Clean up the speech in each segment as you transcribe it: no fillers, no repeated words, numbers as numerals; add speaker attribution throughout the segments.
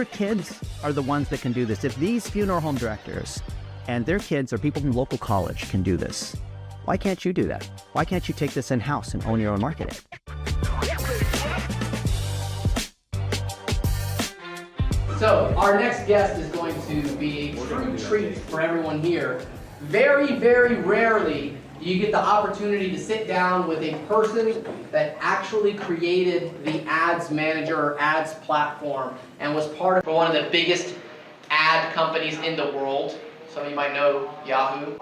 Speaker 1: your kids are the ones that can do this, if these funeral home directors and their kids or people from local college can do this, why can't you do that? Why can't you take this in-house and own your own marketing?
Speaker 2: So our next guest is going to be a true treat for everyone here. Very, very rarely do you get the opportunity to sit down with a person that actually created the ads manager or ads platform and was part of one of the biggest ad companies in the world. Some of you might know Yahoo.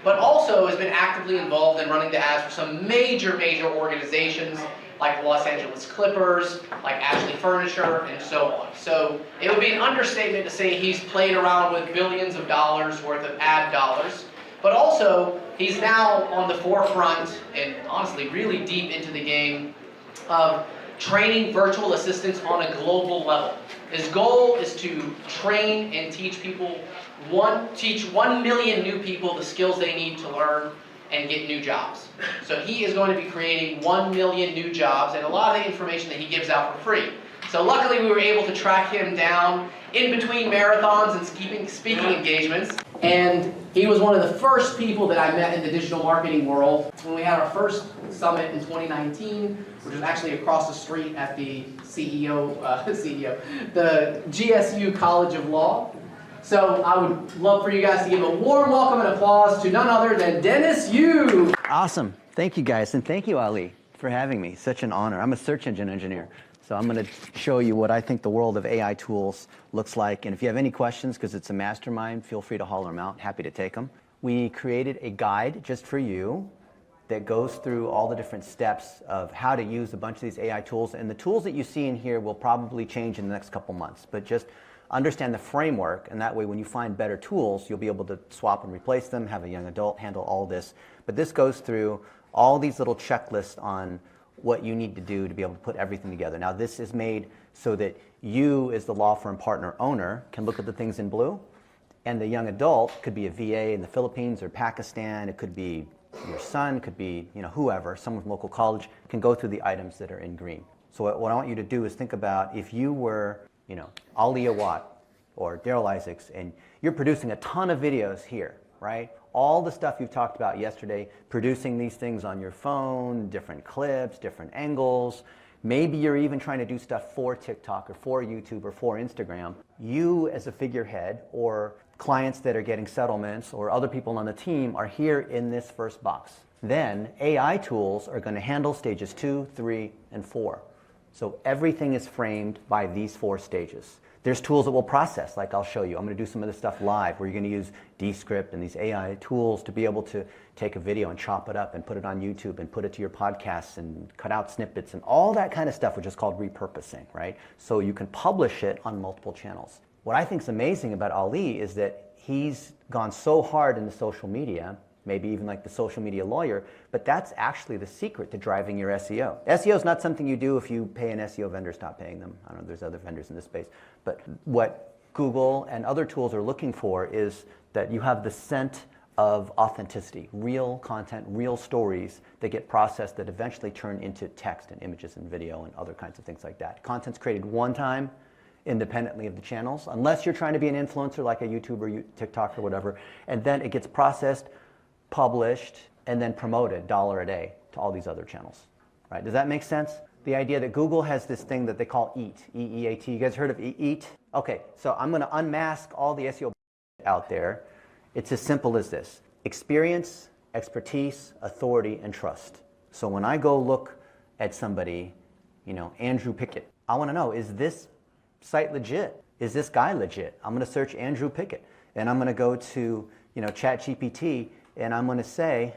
Speaker 2: But also has been actively involved in running the ads for some major organizations like the Los Angeles Clippers, like Ashley Furniture, and so on. So it would be an understatement to say he's played around with billions of dollars worth of ad dollars. But also, he's now on the forefront and honestly really deep into the game of training virtual assistants on a global level. His goal is to train and teach people, teach 1 million new people the skills they need to learn and get new jobs. So he is going to be creating 1 million new jobs and a lot of the information that he gives out for free. So luckily we were able to track him down in between marathons and speaking engagements. And he was one of the first people that I met in the digital marketing world when we had our first summit in 2019, which was actually across the street at the the GSU College of Law. So I would love for you guys to give a warm welcome and applause to none other than Dennis Yu.
Speaker 1: Awesome. Thank you guys, and thank you, Ali, for having me. Such an honor. I'm a search engine engineer, so I'm going to show you what I think the world of AI tools looks like. And if you have any questions, because it's a mastermind, feel free to holler them out. Happy to take them. We created a guide just for you that goes through all the different steps of how to use a bunch of these AI tools. And the tools that you see in here will probably change in the next couple months, but just understand the framework, and that way when you find better tools, you'll be able to swap and replace them, have a young adult handle all this. But this goes through all these little checklists on what you need to do to be able to put everything together. Now this is made so that you as the law firm partner owner can look at the things in blue, and the young adult could be a VA in the Philippines or Pakistan, it could be your son, could be whoever, someone from local college, can go through the items that are in green. So what I want you to do is think about if you were Ali Watt or Daryl Isaacs, and you're producing a ton of videos here, right? All the stuff you've talked about yesterday, producing these things on your phone, different clips, different angles. Maybe you're even trying to do stuff for TikTok or for YouTube or for Instagram. You as a figurehead or clients that are getting settlements or other people on the team are here in this first box. Then AI tools are going to handle stages 2, 3, and 4. So everything is framed by these 4 stages. There's tools that will process, like I'll show you. I'm going to do some of this stuff live where you're going to use Descript and these AI tools to be able to take a video and chop it up and put it on YouTube and put it to your podcasts and cut out snippets and all that kind of stuff, which is called repurposing, right? So you can publish it on multiple channels. What I think is amazing about Ali is that he's gone so hard into social media, maybe even like the social media lawyer, but that's actually the secret to driving your SEO. SEO is not something you do if you pay an SEO vendor, stop paying them. I don't know, there's other vendors in this space. But what Google and other tools are looking for is that you have the scent of authenticity, real content, real stories that get processed that eventually turn into text and images and video and other kinds of things like that. Content's created one time independently of the channels, unless you're trying to be an influencer like a YouTube or TikTok or whatever, and then it gets processed, published, and then promoted $1 a day to all these other channels, right? Does that make sense? The idea that Google has this thing that they call EAT, E-E-A-T. You guys heard of EAT? Okay, so I'm going to unmask all the SEO out there. It's as simple as this: experience, expertise, authority, and trust. So when I go look at somebody, Andrew Pickett, I want to know, is this site legit? Is this guy legit? I'm going to search Andrew Pickett, and I'm going to go to ChatGPT, and I'm going to say,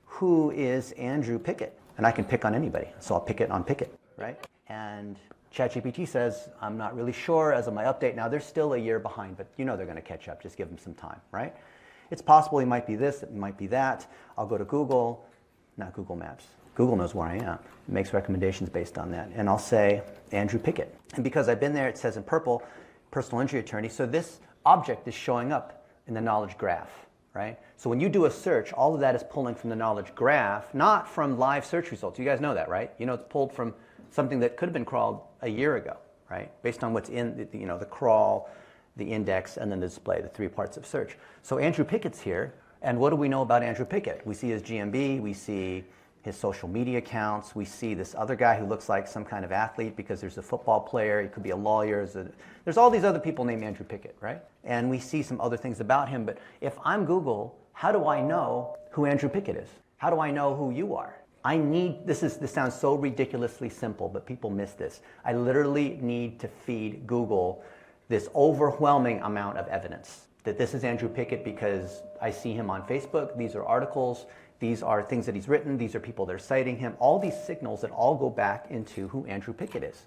Speaker 1: who is Andrew Pickett? And I can pick on anybody. So I'll pick it on Pickett, right? And ChatGPT says, I'm not really sure as of my update. Now, they're still a year behind, but they're going to catch up. Just give them some time, right? It's possible he might be this, it might be that. I'll go to Google, not Google Maps. Google knows where I am. It makes recommendations based on that. And I'll say Andrew Pickett. And because I've been there, it says in purple, personal injury attorney. So this object is showing up in the knowledge graph, right? So when you do a search, all of that is pulling from the knowledge graph, not from live search results. You guys know that, right? It's pulled from something that could have been crawled a year ago, right? Based on what's in the crawl, the index, and then the display, the 3 parts of search. So Andrew Pickett's here, and what do we know about Andrew Pickett? We see his GMB, we see his social media accounts, we see this other guy who looks like some kind of athlete because there's a football player, he could be a lawyer, there's all these other people named Andrew Pickett, right? And we see some other things about him, but if I'm Google, how do I know who Andrew Pickett is? How do I know who you are? This sounds so ridiculously simple, but people miss this. I literally need to feed Google this overwhelming amount of evidence that this is Andrew Pickett because I see him on Facebook, these are articles, these are things that he's written, these are people that are citing him, all these signals that all go back into who Andrew Pickett is.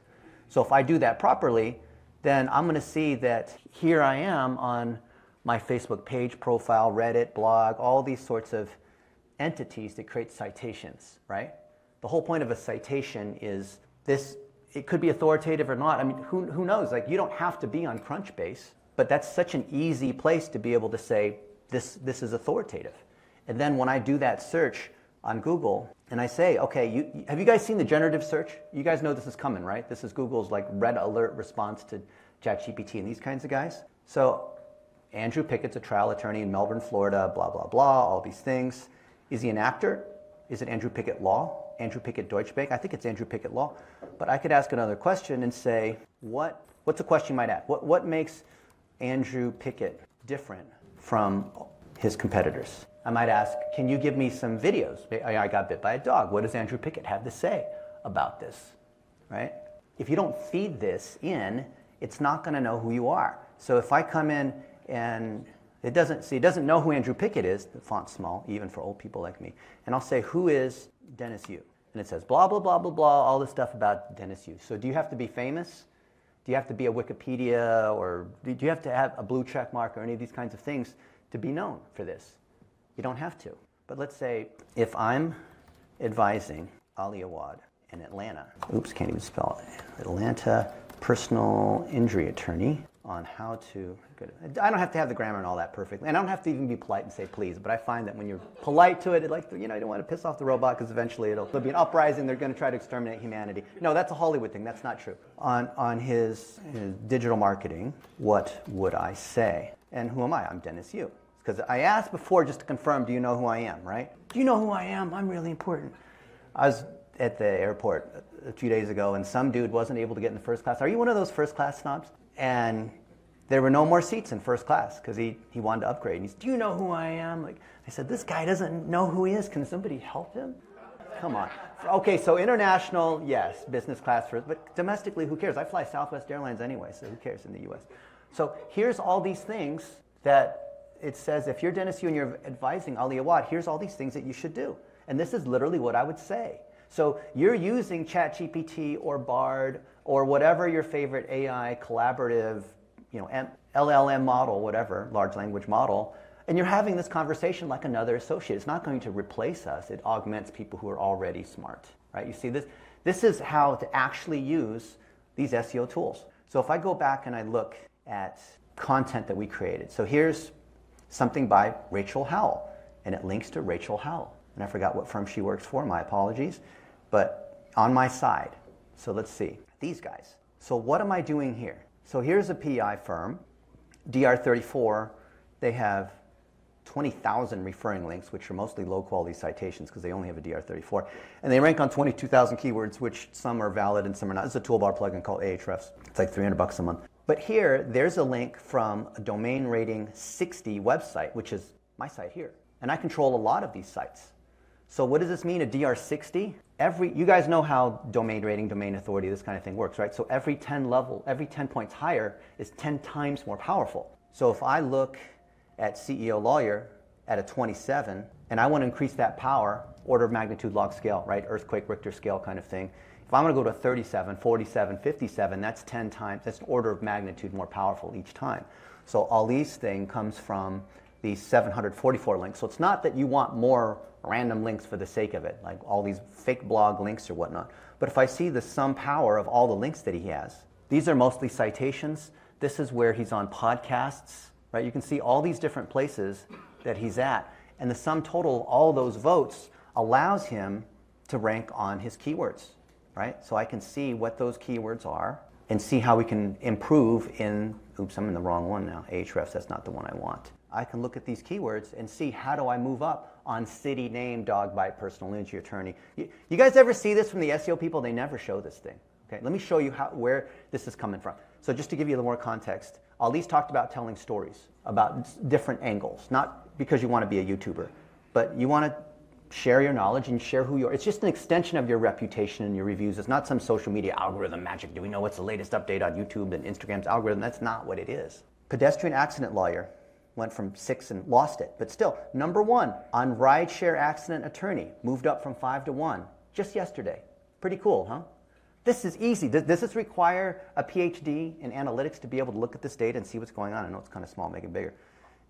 Speaker 1: So if I do that properly, then I'm going to see that here I am on my Facebook page, profile, Reddit, blog, all these sorts of entities that create citations, right? The whole point of a citation is this, it could be authoritative or not. I mean, who knows? Like, you don't have to be on Crunchbase, but that's such an easy place to be able to say, this is authoritative. And then when I do that search on Google, and I say, okay, have you guys seen the generative search? You guys know this is coming, right? This is Google's like red alert response to ChatGPT and these kinds of guys. So Andrew Pickett's a trial attorney in Melbourne, Florida, blah, blah, blah, all these things. Is he an actor? Is it Andrew Pickett Law? Andrew Pickett Deutsche Bank? I think it's Andrew Pickett Law. But I could ask another question and say, what's a question you might ask? What makes Andrew Pickett different from his competitors? I might ask, can you give me some videos? I got bit by a dog. What does Andrew Pickett have to say about this, right? If you don't feed this in, it's not going to know who you are. So if I come in and it doesn't know who Andrew Pickett is, the font's small, even for old people like me, and I'll say, who is Dennis Yu? And it says blah, blah, blah, blah, blah, all this stuff about Dennis Yu. So do you have to be famous? Do you have to be a Wikipedia, or do you have to have a blue check mark or any of these kinds of things to be known for this? You don't have to. But let's say if I'm advising Ali Awad in Atlanta, oops, can't even spell it, Atlanta personal injury attorney on how to, I don't have to have the grammar and all that perfectly, and I don't have to even be polite and say please, but I find that when you're polite to it, you don't want to piss off the robot because eventually there'll be an uprising, they're going to try to exterminate humanity. No, that's a Hollywood thing, that's not true. On his digital marketing, what would I say? And who am I? I'm Dennis Yu. Because I asked before just to confirm, do you know who I am, right? Do you know who I am? I'm really important. I was at the airport a few days ago and some dude wasn't able to get in the first class. Are you one of those first class snobs? And there were no more seats in first class because he wanted to upgrade. And he said, do you know who I am? I said, this guy doesn't know who he is. Can somebody help him? Come on. Okay, so international, yes, business class first, but domestically, who cares? I fly Southwest Airlines anyway, so who cares in the US? So here's all these things that it says, if you're Dennis Yu and you're advising Ali Awad, here's all these things that you should do. And this is literally what I would say. So you're using ChatGPT or Bard or whatever your favorite AI collaborative, LLM model, whatever, large language model, and you're having this conversation like another associate. It's not going to replace us. It augments people who are already smart, right? You see, this is how to actually use these SEO tools. So if I go back and I look at content that we created. So here's something by Rachel Howell, and it links to Rachel Howell. And I forgot what firm she works for, my apologies, but on my side. So let's see, these guys. So what am I doing here? So here's a PI firm, DR34, they have 20,000 referring links, which are mostly low quality citations because they only have a DR34. And they rank on 22,000 keywords, which some are valid and some are not. It's a toolbar plugin called Ahrefs. It's like $300 a month. But here, there's a link from a domain rating 60 website, which is my site here. And I control a lot of these sites. So what does this mean, a DR60? You guys know how domain rating, domain authority, this kind of thing works, right? So every 10 points higher is 10 times more powerful. So if I look at CEO Lawyer at a 27, and I want to increase that power, order of magnitude log scale, right? Earthquake, Richter scale kind of thing. If I'm going to go to 37, 47, 57, that's 10 times, that's an order of magnitude more powerful each time. So Ali's thing comes from these 744 links. So it's not that you want more random links for the sake of it, like all these fake blog links or whatnot. But if I see the sum power of all the links that he has, these are mostly citations. This is where he's on podcasts, right? You can see all these different places that he's at. And the sum total of all those votes allows him to rank on his keywords. Right? So I can see what those keywords are. and see how we can improve in, oops, I'm in the wrong one now, Ahrefs, that's not the one I want. I can look at these keywords and see how do I move up on city, name, dog bite, personal injury attorney. You guys ever see this from the SEO people? They never show this thing. Okay, let me show you where this is coming from. So just to give you a little more context, Ali's talked about telling stories about different angles, not because you want to be a YouTuber, but you want to share your knowledge and share who you are. It's just an extension of your reputation and your reviews. It's not some social media algorithm magic. Do we know what's the latest update on YouTube and Instagram's algorithm? That's not what it is. Pedestrian accident lawyer went from 6 and lost it. But still, number 1 on rideshare accident attorney, moved up from 5 to 1 just yesterday. Pretty cool, huh? This is easy. Does this require a PhD in analytics to be able to look at this data and see what's going on? I know it's kind of small, make it bigger.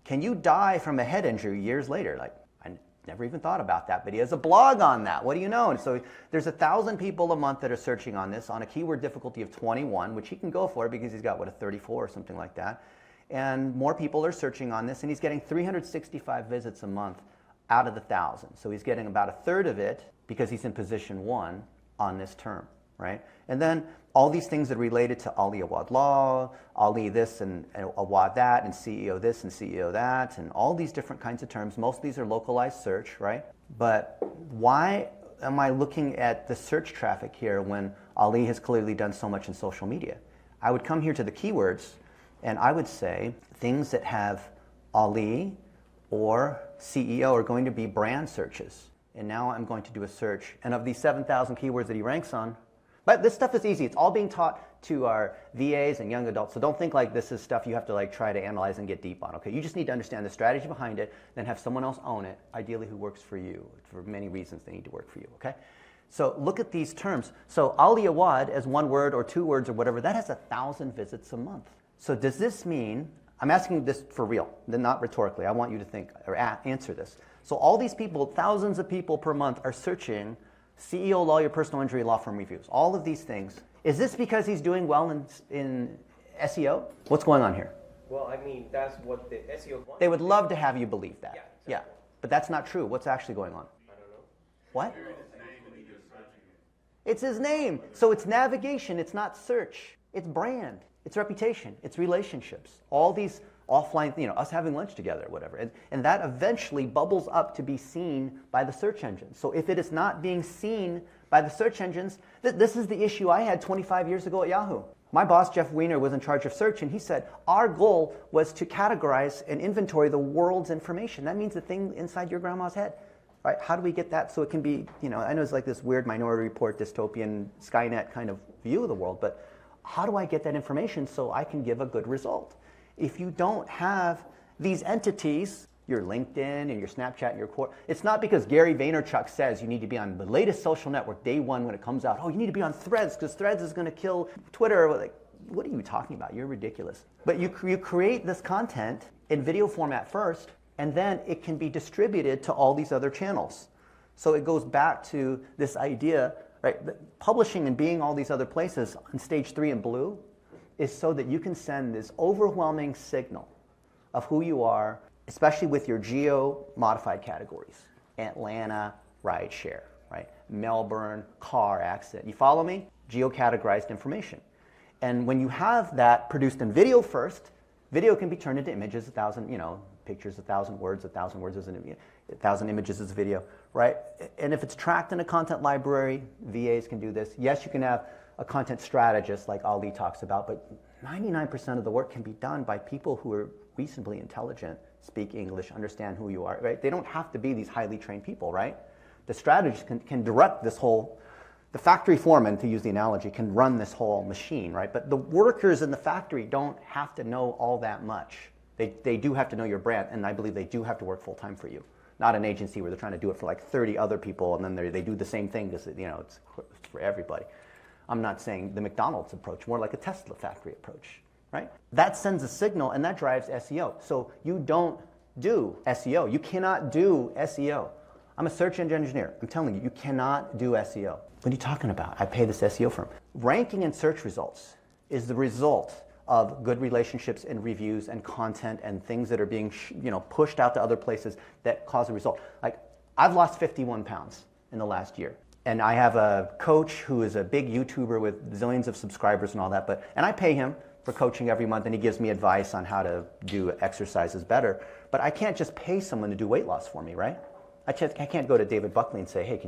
Speaker 1: Can you die from a head injury years later? Like, I never even thought about that, but he has a blog on that. What do you know? And so there's 1,000 people a month that are searching on this on a keyword difficulty of 21, which he can go for because he's got, what, a 34 or something like that. And more people are searching on this, and he's getting 365 visits a month out of the 1,000. So he's getting about a third of it because he's in position 1 on this term, right? And then all these things that are related to Ali Awad Law, Ali this and Awad that, and CEO this and CEO that, and all these different kinds of terms. Most of these are localized search, right? But why am I looking at the search traffic here when Ali has clearly done so much in social media? I would come here to the keywords, and I would say things that have Ali or CEO are going to be brand searches. And now I'm going to do a search. And of these 7,000 keywords that he ranks on, but this stuff is easy. It's all being taught to our VAs and young adults. So don't think like this is stuff you have to like try to analyze and get deep on. Okay, you just need to understand the strategy behind it, then have someone else own it, ideally who works for you. For many reasons they need to work for you, okay? So look at these terms. So Ali Awad as 1 word or 2 words or whatever, that has 1,000 visits a month. So does this mean, I'm asking this for real, not rhetorically. I want you to think or answer this. So all these people, thousands of people per month are searching CEO, lawyer, personal injury, law firm reviews. All of these things. Is this because he's doing well in SEO? What's going on here?
Speaker 3: Well, I mean, that's what the SEO wants.
Speaker 1: They would love to have you believe that.
Speaker 3: Yeah, exactly.
Speaker 1: Yeah. But that's not true. What's actually going on?
Speaker 3: I don't know.
Speaker 1: What? It's his name. So it's navigation. It's not search. It's brand. It's reputation. It's relationships. All these offline, us having lunch together, whatever. And that eventually bubbles up to be seen by the search engines. So if it is not being seen by the search engines, this is the issue I had 25 years ago at Yahoo. My boss, Jeff Weiner, was in charge of search, and he said, our goal was to categorize and inventory the world's information. That means the thing inside your grandma's head. Right? How do we get that so it can be, I know it's like this weird Minority Report, dystopian, Skynet kind of view of the world, but how do I get that information so I can give a good result? If you don't have these entities, your LinkedIn and your Snapchat and your core, it's not because Gary Vaynerchuk says you need to be on the latest social network day 1 when it comes out. Oh, you need to be on Threads because Threads is going to kill Twitter. Like, what are you talking about? You're ridiculous. But you create this content in video format first, and then it can be distributed to all these other channels. So it goes back to this idea, right? That publishing and being all these other places on stage 3 in blue is so that you can send this overwhelming signal of who you are, especially with your geo-modified categories. Atlanta, rideshare, right? Melbourne, car accident. You follow me? Geo-categorized information. And when you have that produced in video first, video can be turned into images, 1,000, pictures, 1,000 words, 1,000 words is 1,000 images is a video, right? And if it's tracked in a content library, VAs can do this. Yes, you can have a content strategist like Ali talks about, but 99% of the work can be done by people who are reasonably intelligent, speak English, understand who you are, right? They don't have to be these highly trained people, right? The strategist can direct this whole, the factory foreman, to use the analogy, can run this whole machine, right? But the workers in the factory don't have to know all that much. They do have to know your brand, and I believe they do have to work full-time for you. Not an agency where they're trying to do it for like 30 other people, and then they do the same thing because it's for everybody. I'm not saying the McDonald's approach, more like a Tesla factory approach, right? That sends a signal, and that drives SEO. So you don't do SEO. You cannot do SEO. I'm a search engine engineer. I'm telling you, you cannot do SEO. What are you talking about? I pay this SEO firm. Ranking in search results is the result of good relationships and reviews and content and things that are being pushed out to other places that cause a result. Like, I've lost 51 pounds in the last year. And I have a coach who is a big YouTuber with zillions of subscribers and all that, and I pay him for coaching every month, and he gives me advice on how to do exercises better. But I can't just pay someone to do weight loss for me, right? I can't go to David Buckley and say, hey,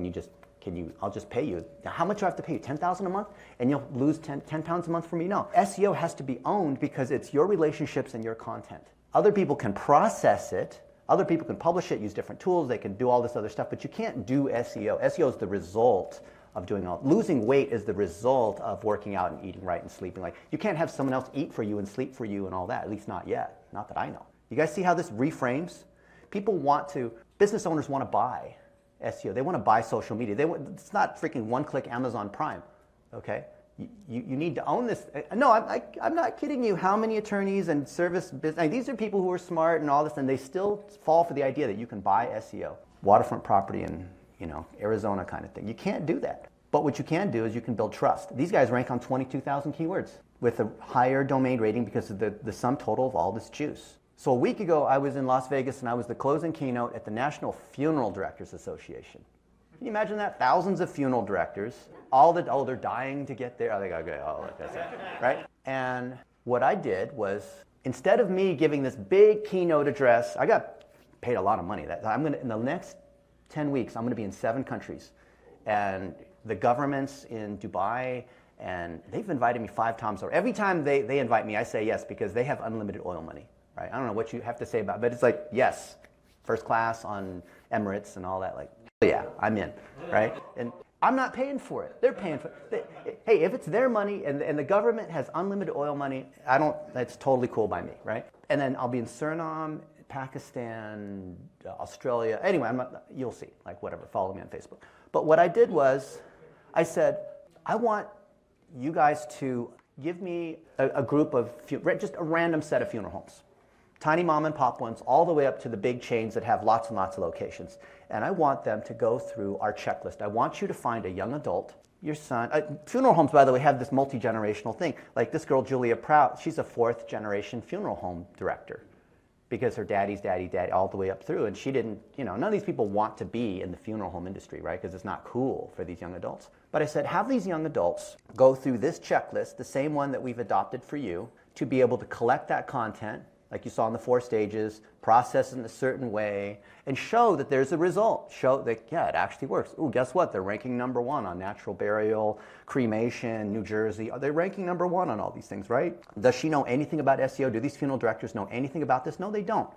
Speaker 1: I'll just pay you. Now, how much do I have to pay you? $10,000 a month? And you'll lose 10 pounds a month for me? No. SEO has to be owned because it's your relationships and your content. Other people can process it. Other people can publish it, use different tools. They can do all this other stuff, but you can't do SEO. SEO is the result of doing all. Losing weight is the result of working out and eating right and sleeping. Like, you can't have someone else eat for you and sleep for you and all that, at least not yet. Not that I know. You guys see how this reframes? Business owners want to buy SEO. They want to buy social media. It's not freaking one-click Amazon Prime, okay? You need to own this. No, I'm not kidding you. How many attorneys and service business, these are people who are smart and all this, and they still fall for the idea that you can buy SEO. Waterfront property in Arizona kind of thing. You can't do that. But what you can do is you can build trust. These guys rank on 22,000 keywords with a higher domain rating because of the sum total of all this juice. So a week ago, I was in Las Vegas and I was the closing keynote at the National Funeral Directors Association. Can you imagine that? Thousands of funeral directors, they're dying to get there. Oh, they got to go, right? And what I did was, instead of me giving this big keynote address, I got paid a lot of money. In the next 10 weeks, I'm going to be in 7 countries. And the governments in Dubai, and they've invited me 5 times. Or every time they invite me, I say yes, because they have unlimited oil money, right? I don't know what you have to say about it, but it's like, yes, first class on Emirates and all that, like, yeah, I'm in, right? And I'm not paying for it. They're paying for it. Hey, if it's their money and the government has unlimited oil money, that's totally cool by me, right? And then I'll be in Suriname, Pakistan, Australia. Anyway, you'll see, like, whatever, follow me on Facebook. But what I did was, I said, I want you guys to give me a group of, just a random set of funeral homes. Tiny mom and pop ones, all the way up to the big chains that have lots and lots of locations. And I want them to go through our checklist. I want you to find a young adult, your son. Funeral homes, by the way, have this multi-generational thing. Like this girl, Julia Prout, she's a 4th generation funeral home director because her daddy's daddy, all the way up through. And she didn't, none of these people want to be in the funeral home industry, right? Because it's not cool for these young adults. But I said, have these young adults go through this checklist, the same one that we've adopted for you, to be able to collect that content, like you saw in the 4 stages, process it in a certain way, and show that there's a result. Show that, yeah, it actually works. Ooh, guess what? They're ranking #1 on natural burial, cremation, New Jersey. Are they ranking #1 on all these things, right? Does she know anything about SEO? Do these funeral directors know anything about this? No, they don't.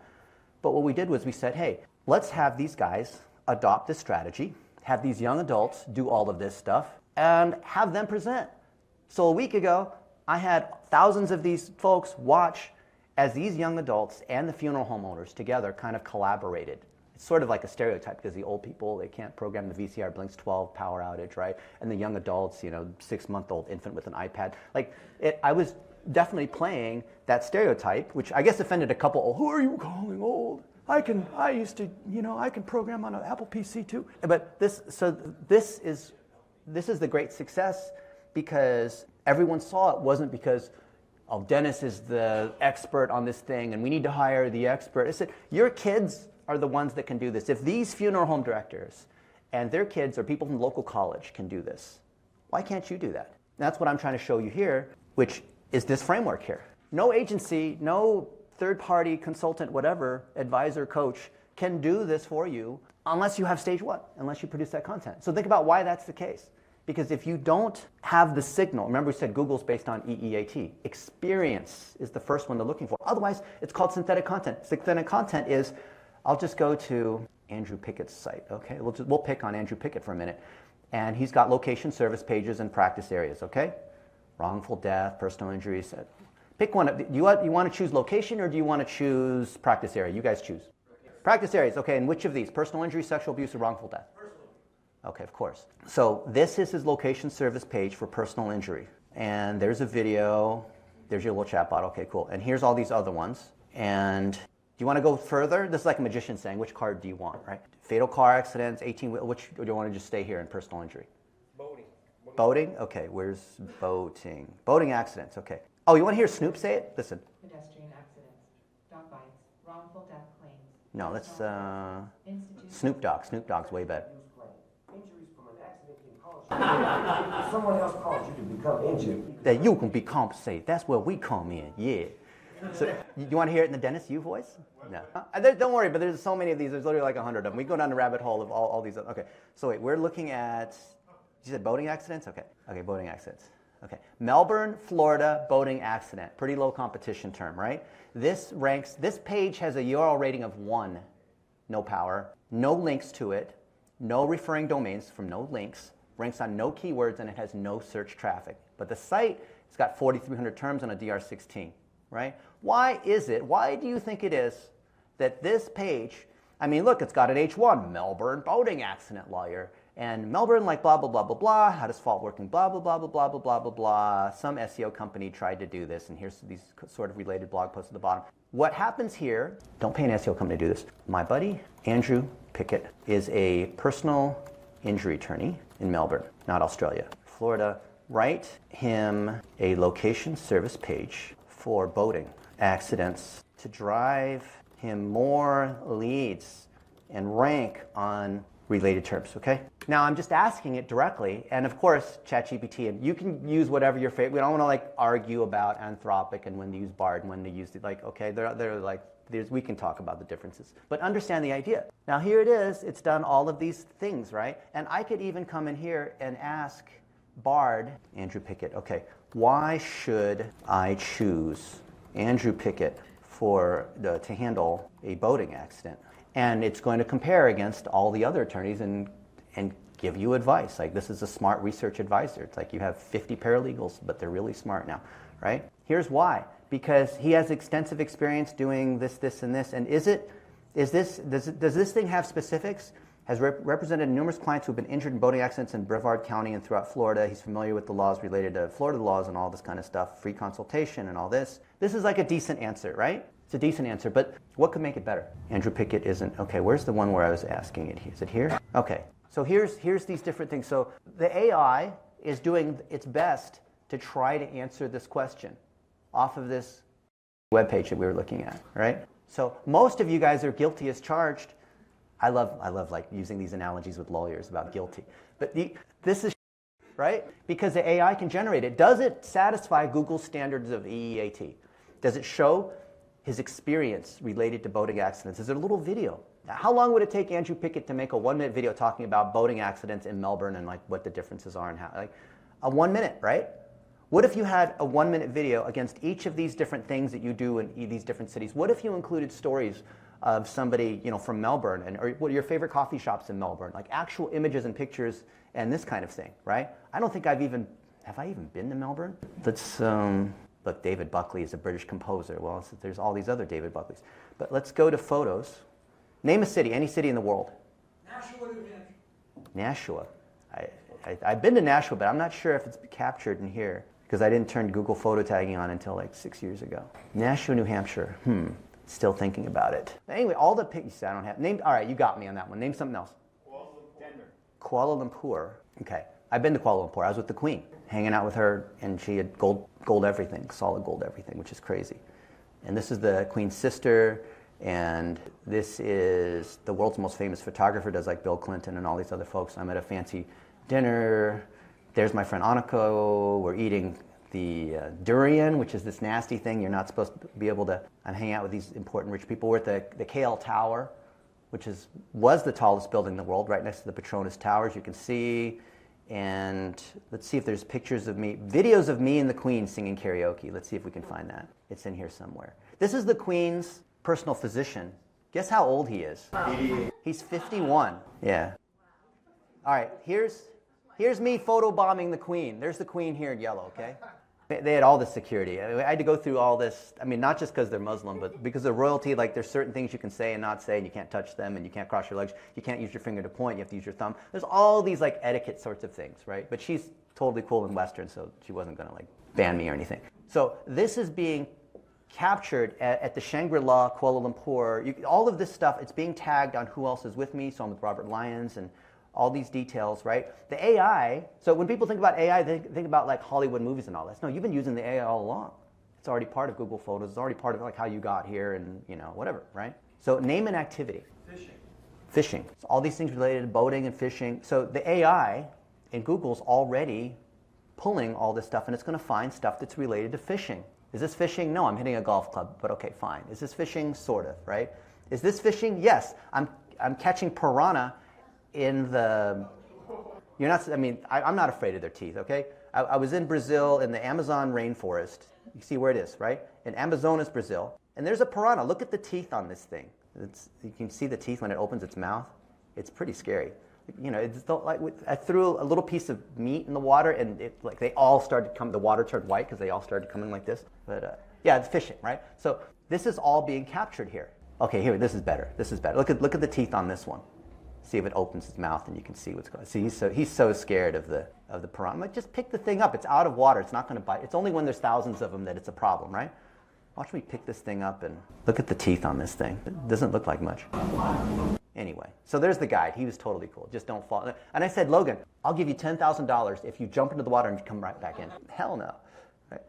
Speaker 1: But what we did was we said, hey, let's have these guys adopt this strategy, have these young adults do all of this stuff, and have them present. So a week ago, I had thousands of these folks watch as these young adults and the funeral homeowners together kind of collaborated. It's sort of like a stereotype because the old people, they can't program the VCR Blinks 12 power outage, right? And the young adults, 6-month-old infant with an iPad. I was definitely playing that stereotype, which I guess offended a couple. Oh, who are you calling old? I can program on an Apple PC too. But this is the great success because everyone saw it wasn't because, oh, Dennis is the expert on this thing and we need to hire the expert. I said, your kids are the ones that can do this. If these funeral home directors and their kids or people from local college can do this, why can't you do that? And that's what I'm trying to show you here, which is this framework here. No agency, no third-party consultant, whatever, advisor, coach can do this for you unless you have stage 1, unless you produce that content. So think about why that's the case. Because if you don't have the signal, remember we said Google's based on EEAT. Experience is the first one they're looking for. Otherwise, it's called synthetic content. Synthetic content is, I'll just go to Andrew Pickett's site, okay? We'll pick on Andrew Pickett for a minute. And he's got location, service pages, and practice areas, okay? Wrongful death, personal injuries. Pick one. Do you want to choose location or do you want to choose practice area? You guys choose. Practice areas, okay, and which of these? Personal injury, sexual abuse, or wrongful death? Okay, of course. So this is his location service page for personal injury. And there's a video. There's your little chat bot. Okay, cool. And here's all these other ones. And do you want to go further? This is like a magician saying, which card do you want, right? Fatal car accidents, 18, which, or do you want to just stay here in personal injury?
Speaker 3: Boating.
Speaker 1: Boating? Okay, where's boating? Boating accidents, okay. Oh, you want to hear Snoop say it? Listen.
Speaker 4: Pedestrian accidents, dog bites, wrongful death claims.
Speaker 1: No, let's Snoop Dogg. Snoop Dogg's way better.
Speaker 3: Injuries from an accident can
Speaker 5: If someone else calls you to become injured.
Speaker 1: That you can be compensated. That's where we come in, yeah. So, you want to hear it in the Dennis Yu voice? No. Don't worry, but there's so many of these. There's literally like 100 of them. We go down the rabbit hole of all these. Okay, so wait, we're looking at, you said boating accidents? Okay, boating accidents. Okay, Melbourne, Florida, boating accident. Pretty low competition term, right? This page has a URL rating of 1. No power, no links to it, no referring domains from no links, ranks on no keywords, and it has no search traffic. But the site, it's got 4,300 terms on a DR16, right? Why do you think it is that this page, I mean, look, it's got an H1, Melbourne boating accident lawyer, and Melbourne like blah, blah, blah, blah, blah, how does fault working, blah, blah, blah, blah, blah, blah, blah, blah, blah. Some SEO company tried to do this, and here's these sort of related blog posts at the bottom. What happens here, don't pay an SEO company to do this. My buddy, Andrew Pickett, is a personal injury attorney in Melbourne, not Australia. Florida, write him a location service page for boating accidents to drive him more leads and rank on related terms, okay? Now I'm just asking it directly, and of course, ChatGPT, and you can use whatever your favorite. We don't want to like argue about Anthropic and when to use Bard and when to use like, okay, they're like, we can talk about the differences, but understand the idea. Now here it is, it's done all of these things, right? And I could even come in here and ask Bard, Andrew Pickett, okay, why should I choose Andrew Pickett to handle a boating accident? And it's going to compare against all the other attorneys and give you advice. Like, this is a smart research advisor. It's like you have 50 paralegals, but they're really smart now, right? Here's why. Because he has extensive experience doing this, this, and this. And does this thing have specifics? Has represented numerous clients who have been injured in boating accidents in Brevard County and throughout Florida. He's familiar with the laws related to Florida laws and all this kind of stuff, free consultation and all this. This is like a decent answer, right? It's a decent answer, but what could make it better? Andrew Pickett isn't. Okay, where's the one where I was asking it? Is it here? Okay, so here's these different things. So the AI is doing its best to try to answer this question off of this webpage that we were looking at, right? So most of you guys are guilty as charged. I love like using these analogies with lawyers about guilty. But this is right? Because the AI can generate it. Does it satisfy Google's standards of EEAT? Does it show his experience related to boating accidents? Is it a little video? How long would it take Andrew Pickett to make a 1-minute video talking about boating accidents in Melbourne and like what the differences are and how, like a 1 minute, right? What if you had a 1-minute video against each of these different things that you do in these different cities? What if you included stories of somebody, you know, from Melbourne or what are your favorite coffee shops in Melbourne, like actual images and pictures and this kind of thing, right? I don't think have I even been to Melbourne? Let's, look, David Buckley is a British composer. Well, there's all these other David Buckleys. But let's go to photos. Name a city, any city in the world.
Speaker 6: Nashua, New Hampshire.
Speaker 1: Nashua. I've been to Nashua, but I'm not sure if it's captured in here because I didn't turn Google photo tagging on until like 6 years ago. Nashua, New Hampshire. Still thinking about it. Anyway, all the pictures I don't have. All right, you got me on that one. Name something else. Kuala Lumpur. Okay. I've been to Kuala Lumpur. I was with the Queen, hanging out with her, and she had gold everything, solid gold everything, which is crazy. And this is the Queen's sister, and this is the world's most famous photographer, does like Bill Clinton and all these other folks. I'm at a fancy dinner. There's my friend Aniko. We're eating the durian, which is this nasty thing you're not supposed to be able to. I'm hanging out with these important rich people. We're at the KL Tower, which was the tallest building in the world, right next to the Petronas Towers, you can see. And let's see if there's pictures of me, videos of me and the Queen singing karaoke. Let's see if we can find that. It's in here somewhere. This is the Queen's personal physician. Guess how old he is? 88. He's 51. Yeah. All right, here's me photobombing the Queen. There's the Queen here in yellow, okay? They had all this security. I had to go through all this, I mean, not just because they're Muslim, but because of royalty, like there's certain things you can say and not say, and you can't touch them, and you can't cross your legs, you can't use your finger to point, you have to use your thumb. There's all these like etiquette sorts of things, right? But she's totally cool and Western, so she wasn't gonna like ban me or anything. So this is being captured at the Shangri-La, Kuala Lumpur. All of this stuff, it's being tagged on who else is with me, so I'm with Robert Lyons, and all these details, right? The AI, so when people think about AI, they think about like Hollywood movies and all this. No, you've been using the AI all along. It's already part of Google Photos. It's already part of like how you got here and, you know, whatever, right? So name an activity.
Speaker 6: Fishing.
Speaker 1: Fishing. So all these things related to boating and fishing. So the AI And Google's already pulling all this stuff, and it's going to find stuff that's related to fishing. Is this fishing? No, I'm hitting a golf club, but okay, fine. Is this fishing? Sort of, right? Is this fishing? Yes, I'm catching piranha in the... You're not, I mean, I'm not afraid of their teeth, okay? I was in Brazil in the Amazon rainforest. You see where it is, right? In Amazonas, Brazil. And there's a piranha. Look at the teeth on this thing. You can see the teeth when it opens its mouth. It's pretty scary. You know, it's like I threw a little piece of meat in the water, and like they all started to come. The water turned white because they all started coming like this. But yeah, it's fishing, right? So this is all being captured here. Okay, here, this is better. This is better. Look at the teeth on this one. See if it opens its mouth and you can see what's going on. See, he's so scared of the piranha. Like, just pick the thing up. It's out of water. It's not going to bite. It's only when there's thousands of them that it's a problem, right? Watch me pick this thing up and look at the teeth on this thing. It doesn't look like much. Anyway, so there's the guide. He was totally cool. Just don't fall. And I said, Logan, I'll give you $10,000 if you jump into the water and come right back in. Hell no. Right?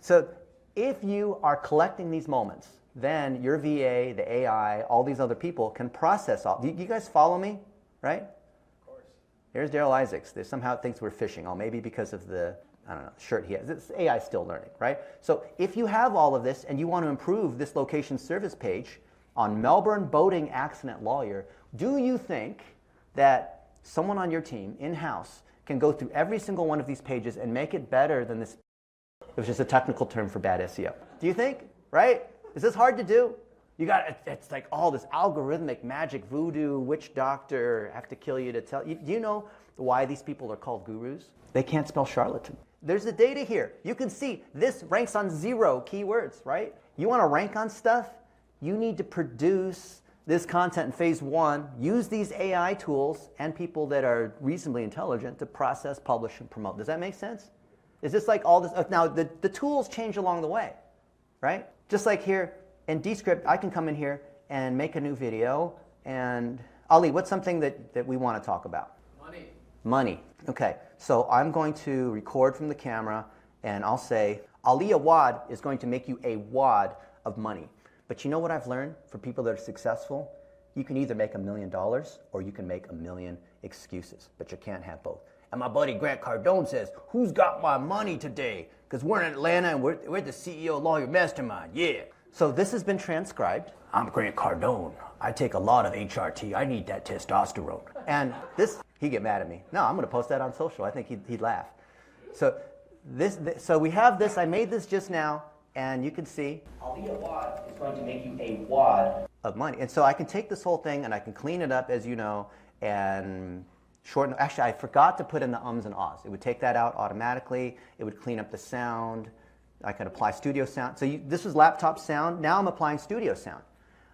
Speaker 1: So if you are collecting these moments, then your VA, the AI, all these other people can process all. Do you guys follow me, right? Of course. Here's Daryl Isaacs. There's somehow thinks we're fishing. Oh, maybe because of the, I don't know, shirt he has. It's AI still learning, right? So if you have all of this and you want to improve this location service page on Melbourne Boating Accident Lawyer, do you think that someone on your team, in-house, can go through every single one of these pages and make it better than this, which is a technical term for bad SEO? Do you think, right? Is this hard to do? You got, it's like all this algorithmic magic, voodoo, witch doctor, have to kill you to tell you. Do you know why these people are called gurus? They can't spell charlatan. There's the data here. You can see this ranks on 0 keywords, right? You want to rank on stuff? You need to produce this content in phase 1, use these AI tools and people that are reasonably intelligent to process, publish, and promote. Does that make sense? Is this like all this? Now, the tools change along the way, right? Just like here in Descript, I can come in here and make a new video. And Ali, what's something that we want to talk about?
Speaker 2: Money.
Speaker 1: Money. Okay, so I'm going to record from the camera, and I'll say, Ali Awad is going to make you a wad of money. But you know what I've learned for people that are successful? You can either make $1 million or you can make 1 million excuses, but you can't have both. And my buddy Grant Cardone says, who's got my money today? Because we're in Atlanta and we're the CEO Lawyer Mastermind, yeah. So this has been transcribed. I'm Grant Cardone. I take a lot of HRT. I need that testosterone. And this, he'd get mad at me. No, I'm going to post that on social. I think he'd laugh. So so we have this. I made this just now, and you can see Ali Awad is going to make you a wad of money. And so I can take this whole thing and I can clean it up, as you know, and shorten. Actually, I forgot to put in the ums and ahs. It would take that out automatically. It would clean up the sound. I could apply studio sound. So this was laptop sound. Now I'm applying studio sound.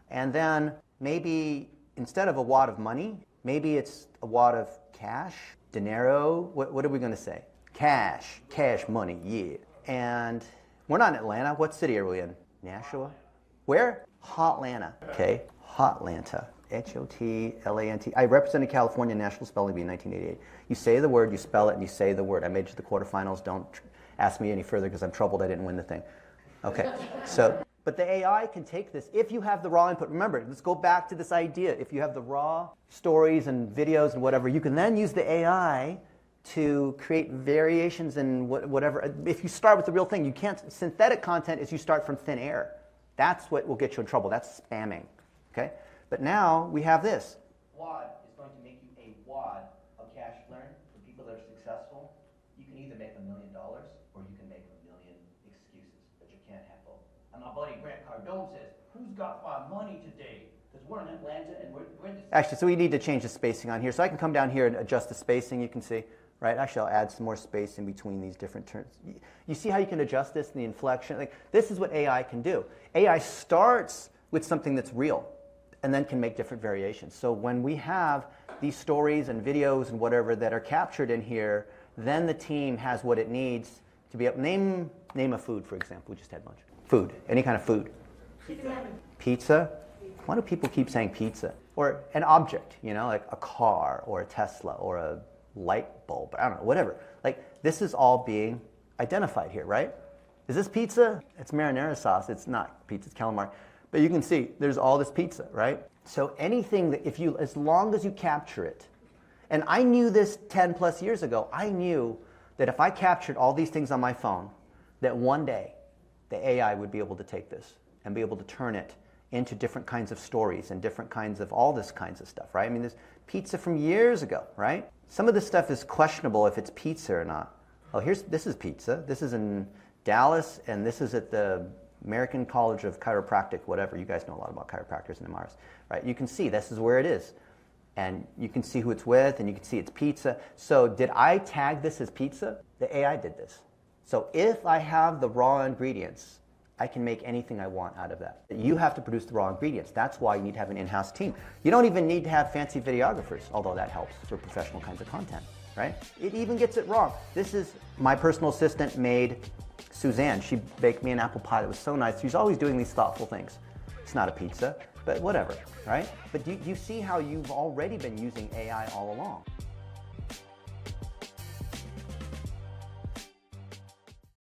Speaker 1: And then maybe instead of a wad of money, maybe it's a wad of cash, dinero. What are we going to say? Cash money, yeah. And we're not in Atlanta. What city are we in? Nashua? Where? Hotlanta. Okay, Hotlanta. H-O-T-L-A-N-T. I represented California National Spelling Bee in 1988. You say the word, you spell it, and you say the word. I made it to the quarterfinals. Don't ask me any further because I'm troubled I didn't win the thing. Okay, so, but the AI can take this if you have the raw input. Remember, let's go back to this idea. If you have the raw stories and videos and whatever, you can then use the AI to create variations and whatever. If you start with the real thing, you can't. Synthetic content is you start from thin air. That's what will get you in trouble. That's spamming. Okay? But now we have this. WAD is going to make you a wad of cash learn for people that are successful. You can either make $1 million or you can make 1 million excuses, but you can't have both. And my buddy Grant Cardone says, who's got my money today? Because we're in Atlanta and we're in the... Actually, so we need to change the spacing on here. So I can come down here and adjust the spacing, you can see. Right? Actually, I'll add some more space in between these different terms. You see how you can adjust this, the inflection? Like, this is what AI can do. AI starts with something that's real and then can make different variations. So when we have these stories and videos and whatever that are captured in here, then the team has what it needs to be able to name a food, for example. We just had lunch. Food. Any kind of food. Pizza? Why do people keep saying pizza? Or an object, you know, like a car or a Tesla or a light bulb, I don't know, whatever. Like, this is all being identified here, right? Is this pizza? It's marinara sauce. It's not pizza, it's calamari. But you can see there's all this pizza, right? So anything that as long as you capture it, And I knew this 10 plus years ago. I knew that if I captured all these things on my phone, that one day the AI would be able to take this and be able to turn it into different kinds of stories and different kinds of all this kinds of stuff, right? I mean, there's pizza from years ago, right? Some of this stuff is questionable if it's pizza or not. Oh, this is pizza. This is in Dallas, and this is at the American College of Chiropractic, whatever. You guys know a lot about chiropractors and MRs, right? You can see this is where it is. And you can see who it's with, and you can see it's pizza. So did I tag this as pizza? The AI did this. So if I have the raw ingredients, I can make anything I want out of that. You have to produce the raw ingredients. That's why you need to have an in-house team. You don't even need to have fancy videographers, although that helps for professional kinds of content, right? It even gets it wrong. This is my personal assistant made Suzanne. She baked me an apple pie that was so nice. She's always doing these thoughtful things. It's not a pizza, but whatever, right? But you see how you've already been using AI all along.